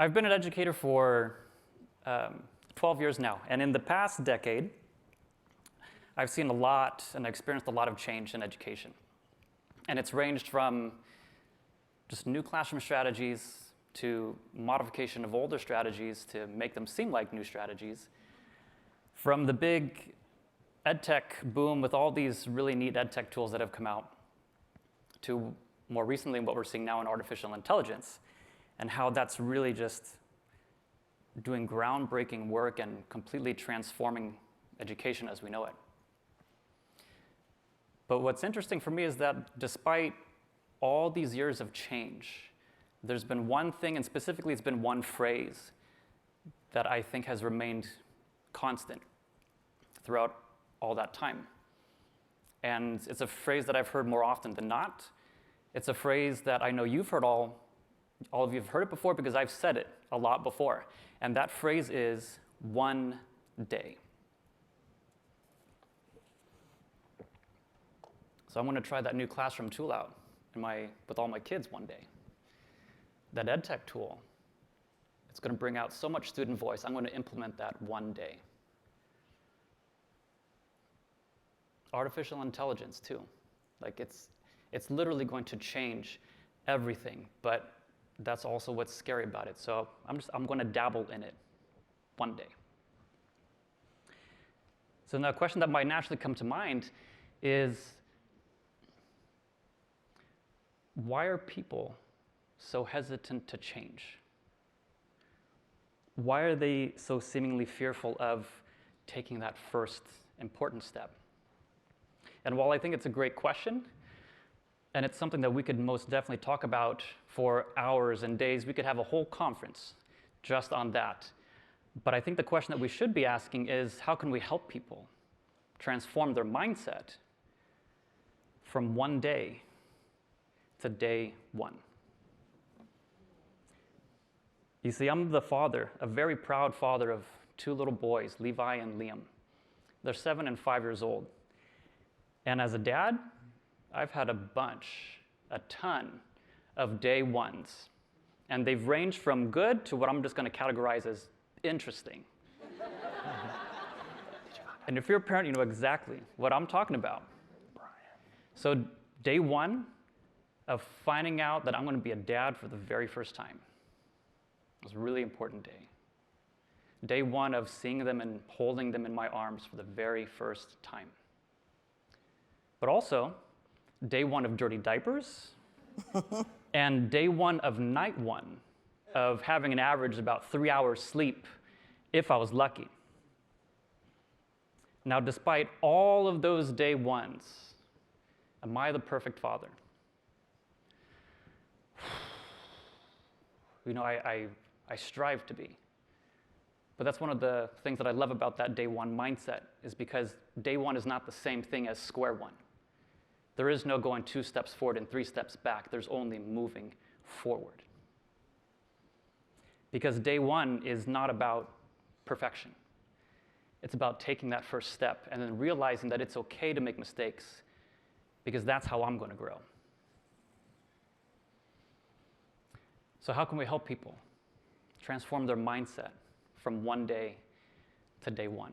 I've been an educator for 12 years now, and in the past decade, I've seen a lot and experienced a lot of change in education. And it's ranged from just new classroom strategies to modification of older strategies to make them seem like new strategies. From the big edtech boom with all these really neat edtech tools that have come out to more recently what we're seeing now in artificial intelligence and how that's really just doing groundbreaking work and completely transforming education as we know it. But what's interesting for me is that despite all these years of change, there's been one thing, and specifically it's been one phrase that I think has remained constant throughout all that time. And it's a phrase that I've heard more often than not. It's a phrase that I know you've heard, all of you have heard it before because I've said it a lot before. And that phrase is one day. So I'm going to try that new classroom tool out with all my kids one day. That EdTech tool, it's going to bring out so much student voice. I'm going to implement that one day. Artificial intelligence too. Like it's literally going to change everything, but that's also what's scary about it. So I'm going to dabble in it one day. So now a question that might naturally come to mind is, why are people so hesitant to change? Why are they so seemingly fearful of taking that first important step? And while I think it's a great question, and it's something that we could most definitely talk about for hours and days, we could have a whole conference just on that. But I think the question that we should be asking is, how can we help people transform their mindset from one day to day one? You see, I'm the father, a very proud father of two little boys, Levi and Liam. They're 7 and 5 years old. And as a dad, I've had a ton of day ones. And they've ranged from good to what I'm just going to categorize as interesting. And if you're a parent, you know exactly what I'm talking about. So day one of finding out that I'm going to be a dad for the very first time. It was a really important day. Day one of seeing them and holding them in my arms for the very first time. But also, day one of dirty diapers, and day one of night one of having an average about 3 hours sleep, if I was lucky. Now, despite all of those day ones, am I the perfect father? You know, I strive to be. But that's one of the things that I love about that day one mindset, is because day one is not the same thing as square one. There is no going 2 steps forward and 3 steps back. There's only moving forward. Because day one is not about perfection. It's about taking that first step and then realizing that it's okay to make mistakes, because that's how I'm going to grow. So how can we help people transform their mindset from one day to day one?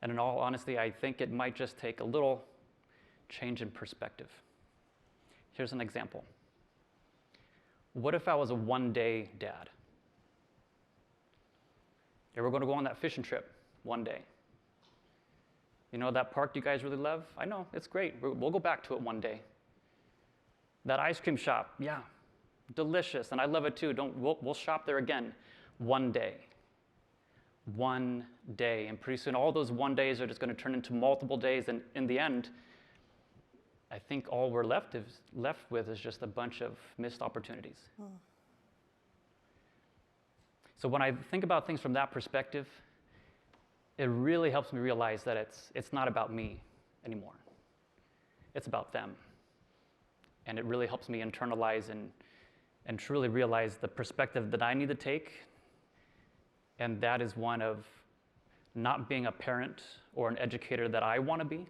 And in all honesty, I think it might just take a little change in perspective. Here's an example. What if I was a one-day dad? Yeah, we're going to go on that fishing trip one day. You know that park you guys really love? I know, it's great. We'll go back to it one day. That ice cream shop, yeah, delicious, and I love it too. We'll shop there again one day. One day, and pretty soon all those one days are just going to turn into multiple days, and in the end, I think all we're left with is just a bunch of missed opportunities. Oh. So when I think about things from that perspective, it really helps me realize that it's not about me anymore. It's about them. And it really helps me internalize and truly realize the perspective that I need to take, and that is one of not being a parent or an educator that I want to be.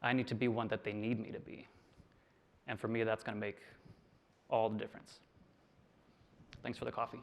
I need to be one that they need me to be. And for me, that's going to make all the difference. Thanks for the coffee.